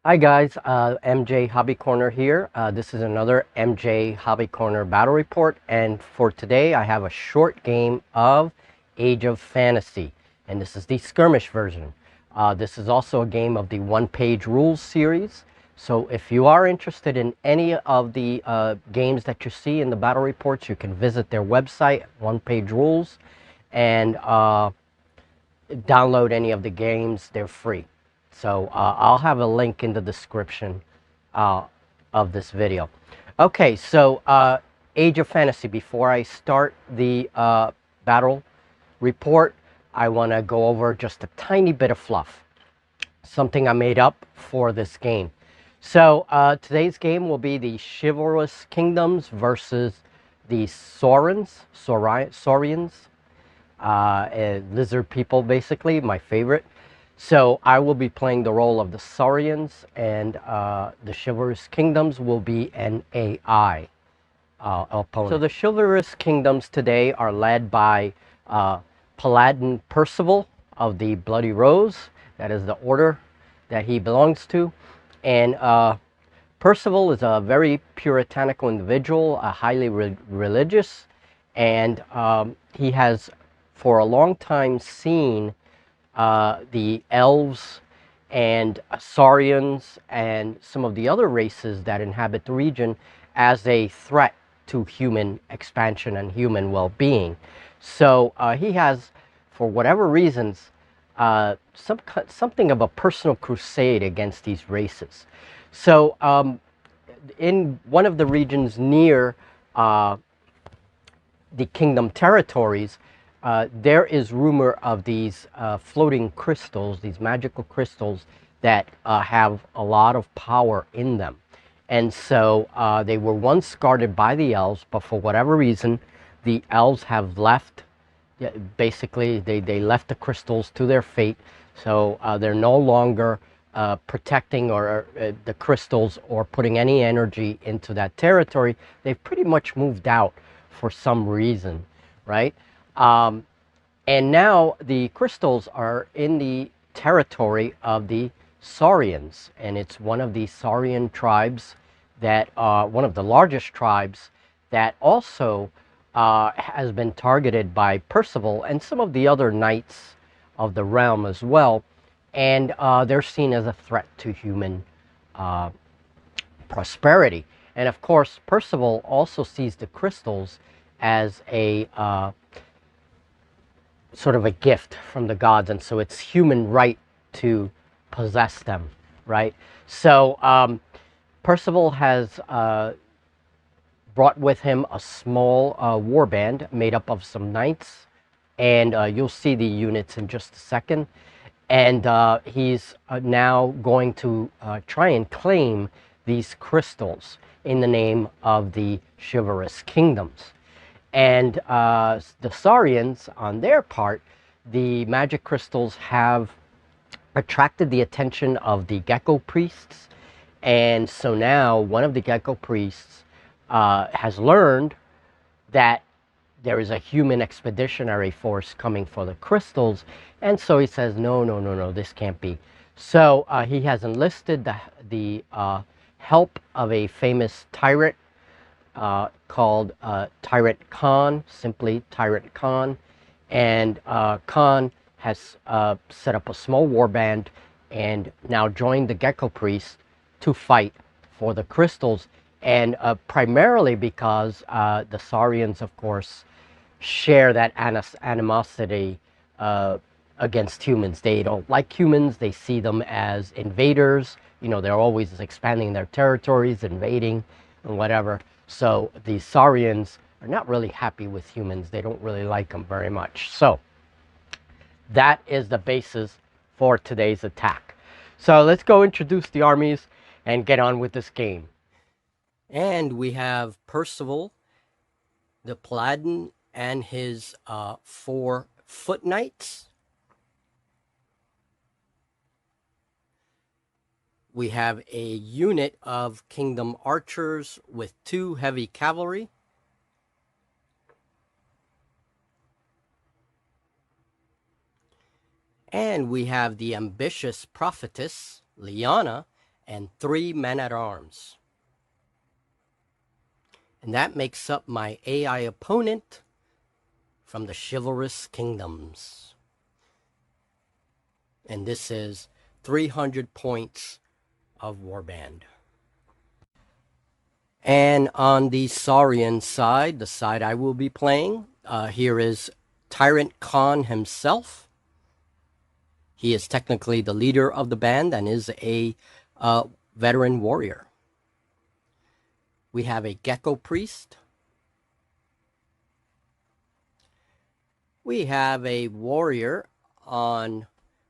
Hi guys, MJ Hobby Corner here. This is another MJ Hobby Corner battle report, and for today I have a short game of Age of Fantasy, and this is the skirmish version. This is also a game of the one-page rules series, so if you are interested in any of the games that you see in the battle reports, you can visit their website, One Page Rules, and download any of the games. They're free. So I'll have a link in the description uh, of this video. Okay, so Age of Fantasy. Before I start the battle report, I want to go over just a tiny bit of fluff. Something I made up for this game. So today's game will be the Chivalrous Kingdoms versus the Saurians, lizard people, basically, my favorite. So I will be playing the role of the Saurians, and the Chivalrous Kingdoms will be an AI opponent. So the Chivalrous Kingdoms today are led by Paladin Percival of the Bloody Rose. That is the order that he belongs to. And Percival is a very puritanical individual, highly religious, and he has for a long time seen the elves and Saurians and some of the other races that inhabit the region as a threat to human expansion and human well-being. So he has, for whatever reasons, something of a personal crusade against these races. So in one of the regions near the kingdom territories, there is rumor of these floating crystals, these magical crystals that have a lot of power in them. And so they were once guarded by the elves, but for whatever reason, the elves have left. Basically, they left the crystals to their fate. So they're no longer protecting or the crystals or putting any energy into that territory. They've pretty much moved out for some reason, right? And now the crystals are in the territory of the Saurians, and it's one of the Saurian tribes that, one of the largest tribes that also has been targeted by Percival and some of the other knights of the realm as well, and they're seen as a threat to human prosperity. And of course, Percival also sees the crystals as a sort of a gift from the gods, and so it's human right to possess them, right? So Percival has brought with him a small warband made up of some knights, and you'll see the units in just a second. And he's now going to try and claim these crystals in the name of the Chivalrous Kingdoms. And the Saurians, on their part, the magic crystals have attracted the attention of the Gecko priests. And so now one of the Gecko priests has learned that there is a human expeditionary force coming for the crystals. And so he says, no, no, no, no, this can't be. So he has enlisted the help of a famous tyrant called Tyrant Khan, simply Tyrant Khan. And Khan has set up a small warband and now joined the Gecko Priest to fight for the crystals. And primarily because the Saurians, of course, share that animosity against humans. They don't like humans. They see them as invaders. You know, they're always expanding their territories, invading and whatever. So the Saurians are not really happy with humans. They don't really like them very much. So that is the basis for today's attack. So let's go introduce the armies and get on with this game. And we have Percival, the Paladin, and his 4 foot knights. We have a unit of Kingdom archers with 2 heavy cavalry. And we have the ambitious prophetess, Liana, and 3 men-at-arms. And that makes up my AI opponent from the Chivalrous Kingdoms. And this is 300 points of Warband. And on the Saurian side, the side I will be playing, here is Tyrant Khan himself. He is technically the leader of the band and is a veteran warrior. We have a Gecko Priest. We have a warrior on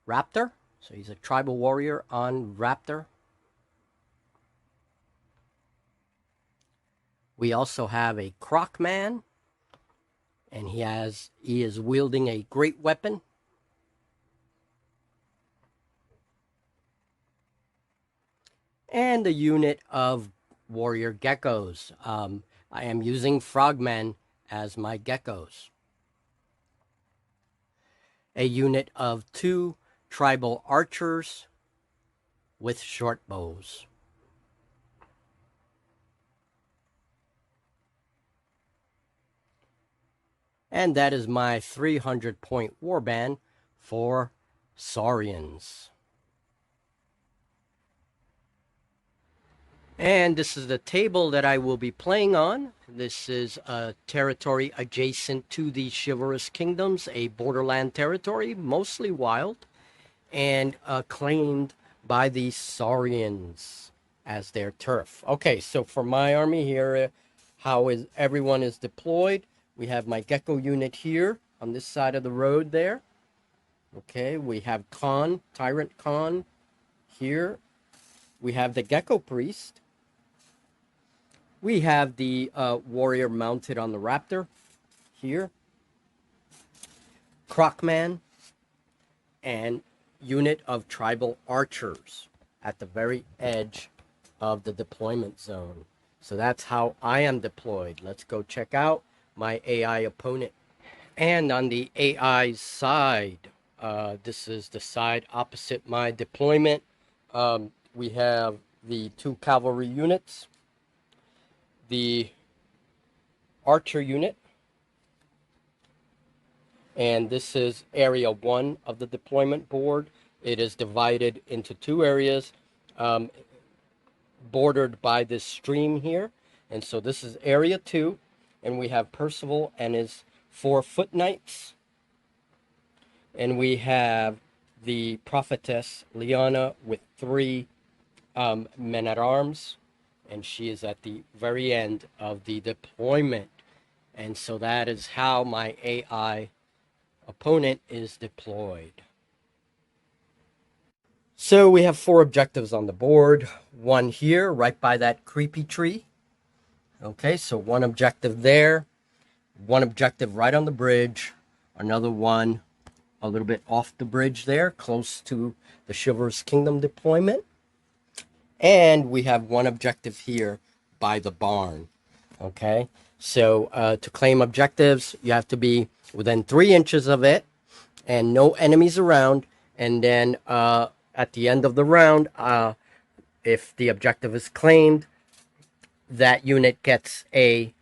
Raptor. So he's a tribal warrior on Raptor. We also have a Crocman, and he is wielding a great weapon. And a unit of warrior geckos. I am using frogmen as my geckos. A unit of 2 tribal archers with short bows. And that is my 300-point warband for Saurians. And this is the table that I will be playing on. This is a territory adjacent to the Chivalrous Kingdoms, a borderland territory, mostly wild, and claimed by the Saurians as their turf. Okay, so for my army here, everyone is deployed. We have my Gecko unit here on this side of the road there. Okay, we have Tyrant Khan here. We have the Gecko Priest. We have the warrior mounted on the Raptor here. Crocman and unit of tribal archers at the very edge of the deployment zone. So that's how I am deployed. Let's go check out my AI opponent. And on the AI side, this is the side opposite my deployment. We have the 2 cavalry units, the archer unit, and this is area 1 of the deployment board. It is divided into 2 areas, bordered by this stream here. And so this is area 2, and we have Percival and his 4 foot knights, and we have the prophetess Liana with 3 men-at-arms, and she is at the very end of the deployment. And so that is how my AI opponent is deployed. So we have 4 objectives on the board. 1 here, right by that creepy tree. Okay, so 1 objective there. 1 objective right on the bridge. Another one a little bit off the bridge there, close to the Chivalrous Kingdom deployment. And we have 1 objective here by the barn. Okay, so to claim objectives, you have to be within 3 inches of it and no enemies around. And then at the end of the round, if the objective is claimed, that unit gets an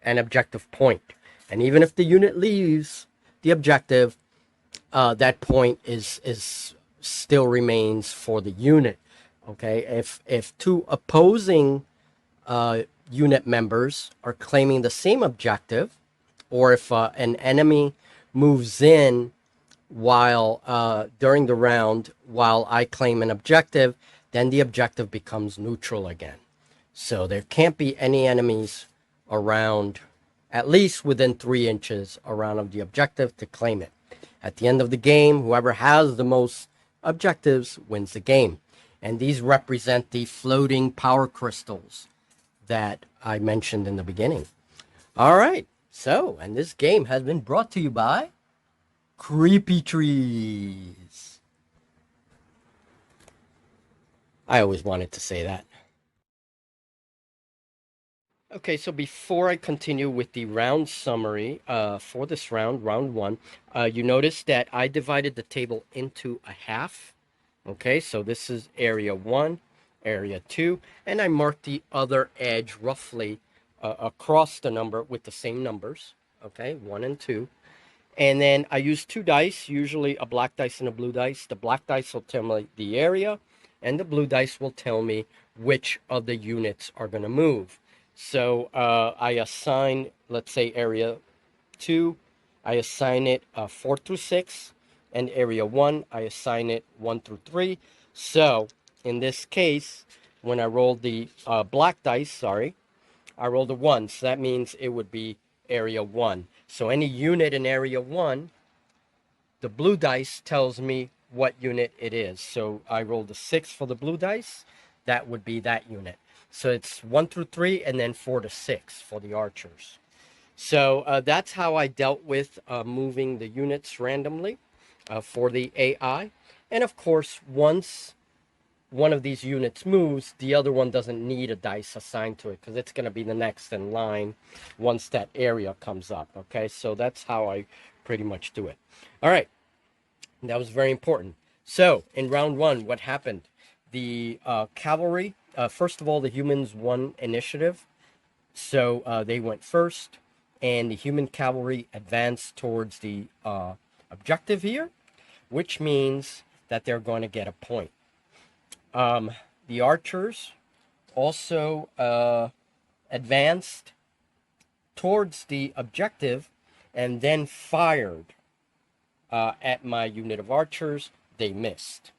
objective point. And even if the unit leaves the objective, that point is still remains for the unit. Okay, if 2 opposing unit members are claiming the same objective, or if an enemy moves in while during the round while I claim an objective, then the objective becomes neutral again. So there can't be any enemies around, at least within 3 inches around of the objective to claim it. At the end of the game, whoever has the most objectives wins the game. And these represent the floating power crystals that I mentioned in the beginning. All right. So, and this game has been brought to you by Creepy Trees. I always wanted to say that. Okay, so before I continue with the round summary for this round, round 1, you notice that I divided the table into a half. Okay, so this is area 1, area 2, and I mark the other edge roughly across the number with the same numbers, okay, 1 and 2. And then I use 2 dice, usually a black dice and a blue dice. The black dice will tell me the area, and the blue dice will tell me which of the units are going to move. So I assign, let's say, area 2, I assign it 4 through 6, and area 1, I assign it 1 through 3. So in this case, when I rolled the black dice, sorry, I rolled a 1, so that means it would be area 1. So any unit in area 1, the blue dice tells me what unit it is. So I rolled a 6 for the blue dice, that would be that unit. So it's 1 through 3 and then 4 to 6 for the archers. So that's how I dealt with moving the units randomly for the AI. And of course, once one of these units moves, the other one doesn't need a dice assigned to it because it's going to be the next in line once that area comes up. Okay, so that's how I pretty much do it. All right, that was very important. So in round 1, what happened? The cavalry, first of all, the humans won initiative. So they went first, and the human cavalry advanced towards the objective here, which means that they're going to get a point. The archers also advanced towards the objective and then fired at my unit of archers. They missed.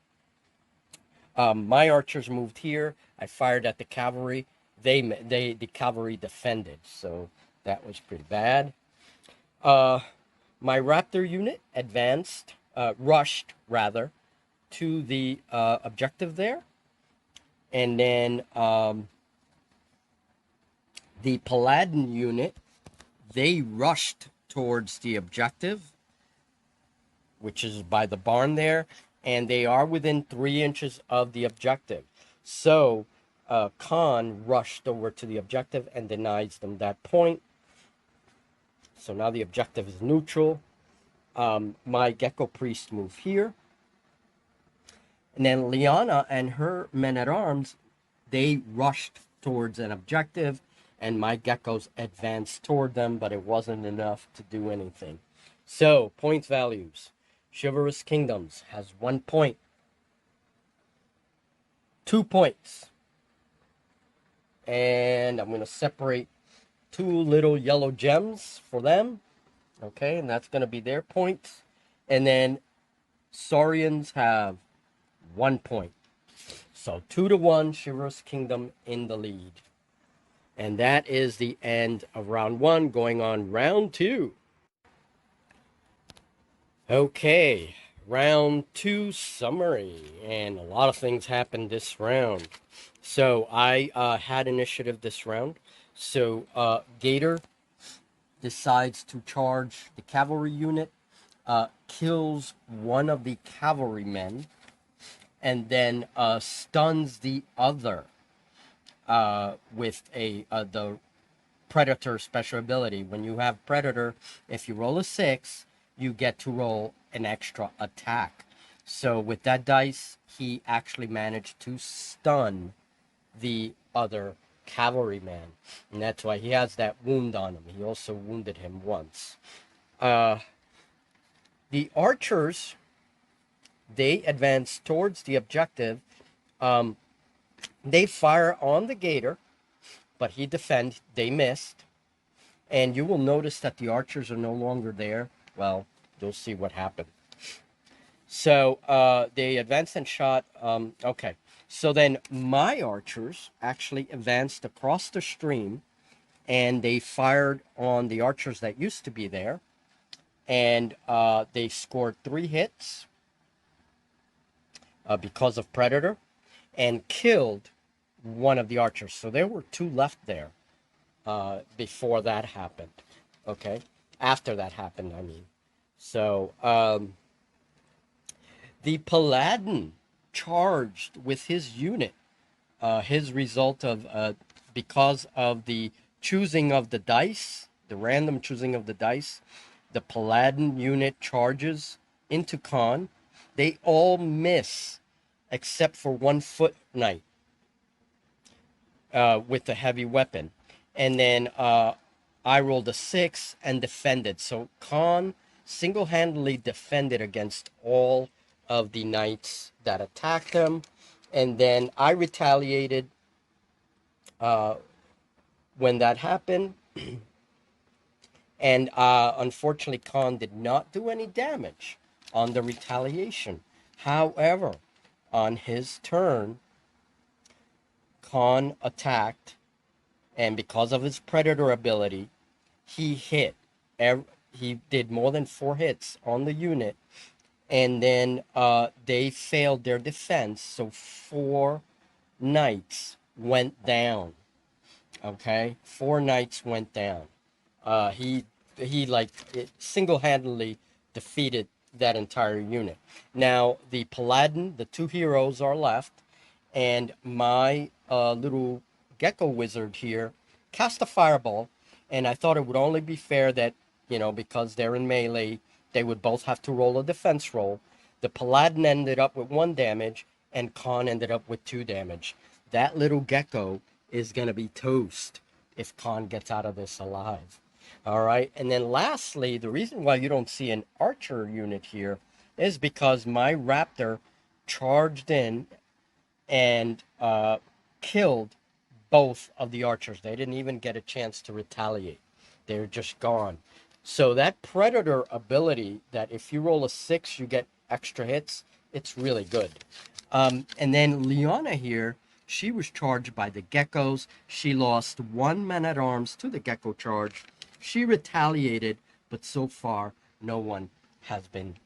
My archers moved here. I fired at the cavalry. The cavalry defended, so that was pretty bad. My raptor unit advanced, rushed rather, to the objective there. And then the Paladin unit, they rushed towards the objective, which is by the barn there, and they are within 3 inches of the objective. So Khan rushed over to the objective and denies them that point. So now the objective is neutral. My Gecko Priest move here. And then Liana and her men-at-arms, they rushed towards an objective, and my geckos advanced toward them, but it wasn't enough to do anything. So, points values. Chivalrous Kingdoms has 1 point. 2 points. And I'm going to separate 2 little yellow gems for them. Okay, and that's going to be their points. And then Saurians have 1 point. So 2-1, Chivalrous Kingdom in the lead. And that is the end of round 1, going on round 2. Okay, round 2 summary. And a lot of things happened this round. So I had initiative this round. So Gator decides to charge the cavalry unit, kills one of the cavalrymen, and then stuns the other with the Predator special ability. When you have Predator, if you roll a 6, you get to roll an extra attack. So with that dice, he actually managed to stun the other cavalryman, and that's why he has that wound on him. He also wounded him once. The archers, they advance towards the objective. They fire on the gator, but he defends. They missed. And you will notice that the archers are no longer there. Well, you'll see what happened. So they advanced and shot. Okay. So then my archers actually advanced across the stream, and they fired on the archers that used to be there. And they scored 3 hits because of Predator, and killed one of the archers. So there were 2 left there before that happened. Okay, after that happened, I mean. So the Paladin charged with his unit. His result of because of the choosing of the dice, the random choosing of the dice, the Paladin unit charges into Khan. They all miss except for 1 foot knight. with the heavy weapon. And then I rolled a 6 and defended. So Khan single-handedly defended against all of the knights that attacked him. And then I retaliated when that happened. And unfortunately, Khan did not do any damage on the retaliation. However, on his turn, Khan attacked, and because of his predator ability, he hit. He did more than 4 hits on the unit, and then they failed their defense, so 4 knights went down. Okay, 4 knights went down. He like single-handedly defeated that entire unit. Now the paladin, the 2 heroes are left, and my little gecko wizard here cast a fireball, and I thought it would only be fair that, because they're in melee, they would both have to roll a defense roll. The paladin ended up with 1 damage, and Khan ended up with 2 damage. That little gecko is gonna be toast if Khan gets out of this alive. All right, and then lastly, the reason why you don't see an archer unit here is because my raptor charged in and killed both of the archers. They didn't even get a chance to retaliate. They're just gone. So that predator ability, that if you roll a 6, you get extra hits, it's really good. And then Liana here, she was charged by the geckos. She lost 1 man-at-arms to the gecko charge. She retaliated, but so far, no one has been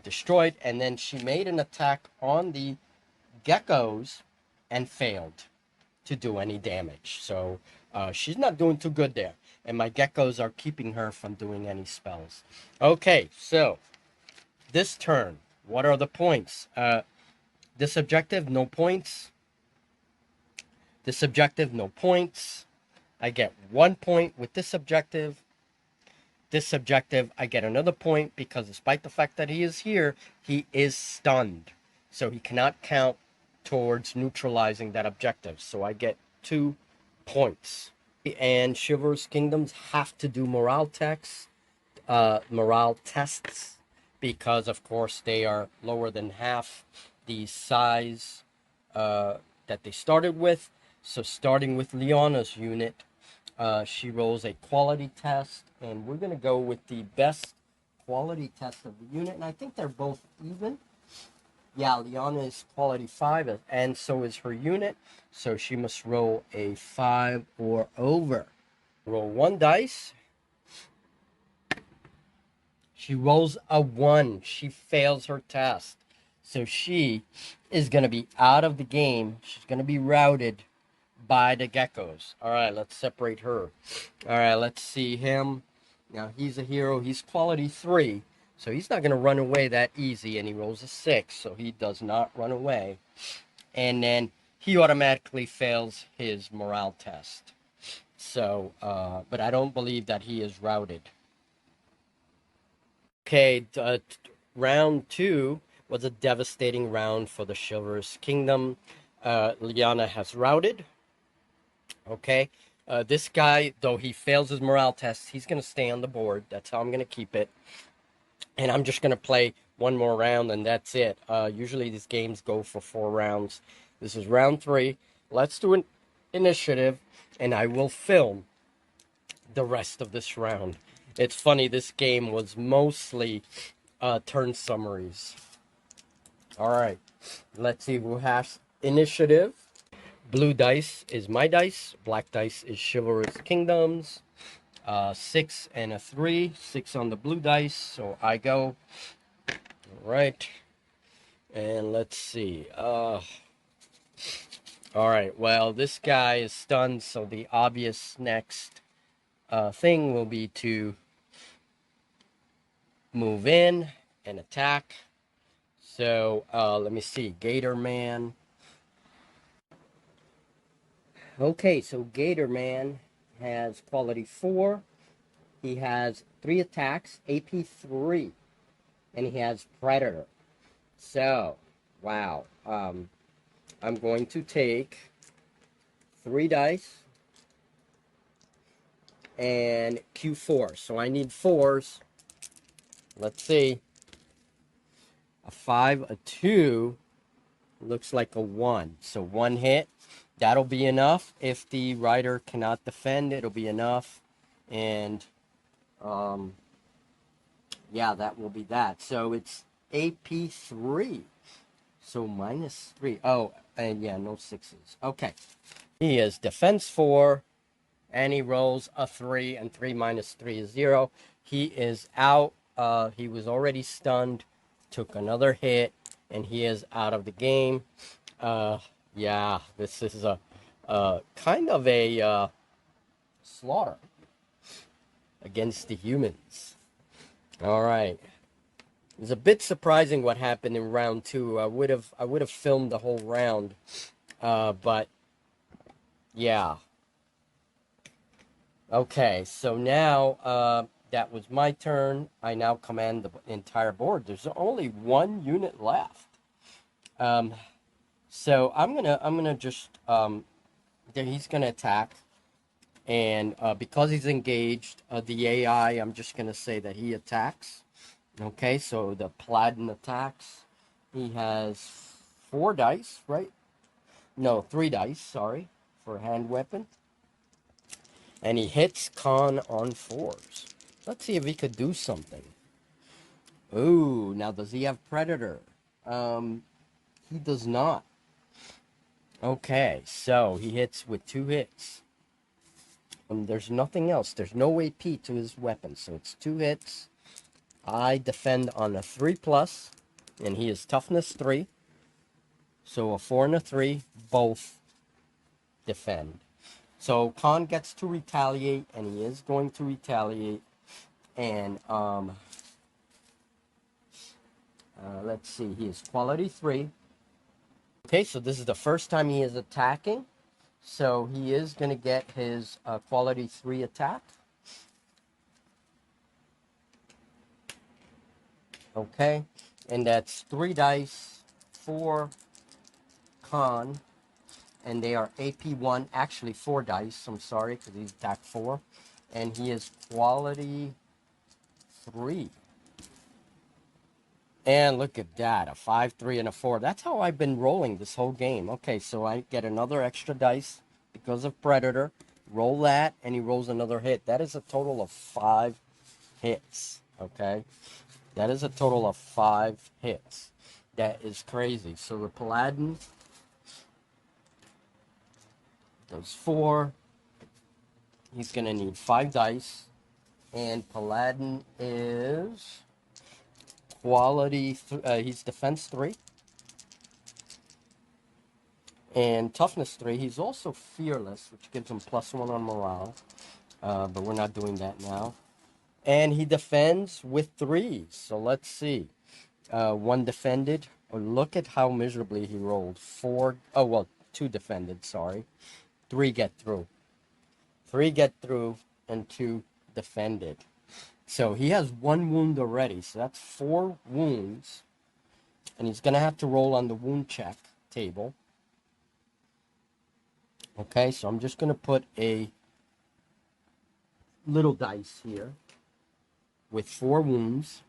destroyed. And then she made an attack on the geckos and failed to do any damage. So she's not doing too good there. And my geckos are keeping her from doing any spells. Okay, so this turn, what are the points? This objective, no points. This objective, no points. I get 1 point with this objective. This objective, I get another point because despite the fact that he is here, he is stunned. So he cannot count towards neutralizing that objective. So I get 2 points. And Chivalrous Kingdoms have to do morale tests, because of course they are lower than half the size that they started with. So starting with Liana's unit, she rolls a quality test, and we're going to go with the best quality test of the unit, and I think they're both even. Yeah, Liana is quality 5, and so is her unit, so she must roll a 5 or over. Roll 1 dice. She rolls a 1. She fails her test. So she is going to be out of the game. She's going to be routed by the geckos. All right, let's separate her. All right, let's see him. Now, he's a hero. He's quality 3. So he's not going to run away that easy, and he rolls a 6, so he does not run away. And then he automatically fails his morale test. So, but I don't believe that he is routed. Okay, round 2 was a devastating round for the Chivalrous Kingdom. Liana has routed. Okay, this guy, though he fails his morale test, he's going to stay on the board. That's how I'm going to keep it. And I'm just going to play 1 more round, and that's it. Usually these games go for 4 rounds. This is round 3. Let's do an initiative, and I will film the rest of this round. It's funny, this game was mostly turn summaries. All right, let's see who has initiative. Blue dice is my dice. Black dice is Chivalrous Kingdoms. 6 and a 3. 6 on the blue dice, so I go. All right. And let's see. All right, well, this guy is stunned, so the obvious next thing will be to move in and attack. So let me see. Gator Man. Okay, so Gator Man has quality 4. He has 3 attacks, AP 3, and he has Predator. So, wow. I'm going to take 3 dice, and Q4. So I need 4s. Let's see. A 5, a 2. Looks like a 1. So 1 hit. That'll be enough. If the rider cannot defend, it'll be enough. And, yeah, that will be that. So it's AP3. So -3. Oh, and yeah, no 6s. Okay. He is defense 4. And he rolls a 3, and 3 minus 3 is 0. He is out. He was already stunned, took another hit, and he is out of the game. Yeah, this is a kind of a slaughter against the humans. All right. It was a bit surprising what happened in round 2. I would have filmed the whole round, but yeah. Okay, so now that was my turn. I now command the entire board. There's only 1 unit left. So I'm gonna just he's gonna attack, and because he's engaged, the AI, I'm just gonna say that he attacks. Okay, so the Paladin attacks. He has 4 dice, right? No, 3 dice. Sorry, for hand weapon. And he hits Khan on 4s. Let's see if he could do something. Ooh, now does he have Predator? He does not. Okay, so he hits with 2 hits. There's nothing else. There's no AP to his weapon, so it's 2 hits. I defend on a 3+, and he is toughness 3. So a 4 and a 3, both defend. So Khan gets to retaliate, and he is going to retaliate. And let's see, he is quality 3. Okay, so this is the first time he is attacking. So he is going to get his quality 3 attack. Okay, and that's 3 dice for Khan. And they are AP1, actually 4 dice, I'm sorry, because he's attack 4. And he is quality 3. And look at that, a 5, 3, and a 4. That's how I've been rolling this whole game. Okay, so I get another extra dice because of Predator. Roll that, and he rolls another hit. That is a total of 5 hits, okay? That is a total of 5 hits. That is crazy. So the Paladin does 4. He's going to need 5 dice. And Paladin is quality, he's defense 3. And toughness 3. He's also fearless, which gives him +1 on morale. But we're not doing that now. And he defends with 3s. So let's see. 1 defended. Oh, look at how miserably he rolled. 4. Oh, well, 2 defended, sorry. 3 get through. 3 get through, and 2 defended. So he has 1 wound already. So that's 4 wounds. And he's going to have to roll on the wound check table. Okay, so I'm just going to put a little dice here with 4 wounds.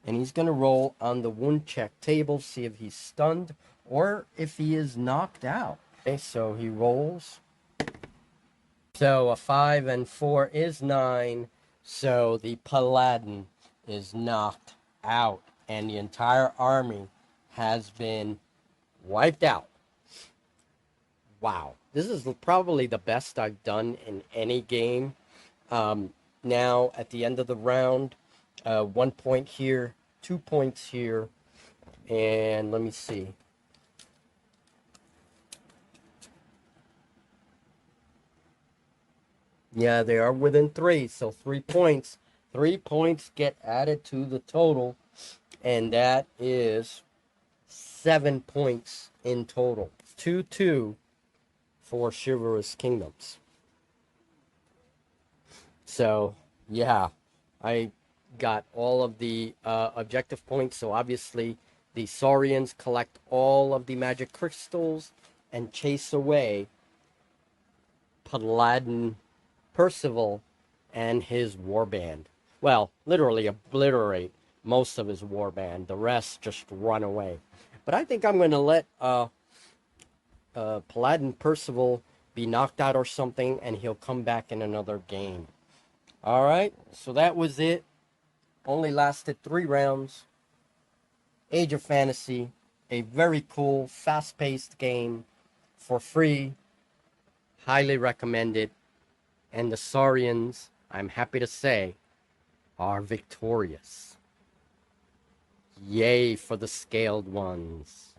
And he's going to roll on the wound check table, see if he's stunned or if he is knocked out. Okay, so he rolls. So a 5 and 4 is 9. So the Paladin is knocked out. And the entire army has been wiped out. Wow. This is probably the best I've done in any game. Now, at the end of the round, 1 point here, 2 points here, and let me see. Yeah, they are within 3, so 3 points. 3 points get added to the total, and that is 7 points in total. 2-2 for Chivalrous Kingdoms. So, yeah, I got all of the objective points. So obviously the Saurians collect all of the magic crystals and chase away Paladin Percival and his warband. Well, literally obliterate most of his warband. The rest just run away. But I think I'm going to let Paladin Percival be knocked out or something, and he'll come back in another game. All right, so that was it. Only lasted 3 rounds. Age of Fantasy, a very cool, fast-paced game for free. Highly recommended. And the Saurians, I'm happy to say, are victorious. Yay for the scaled ones.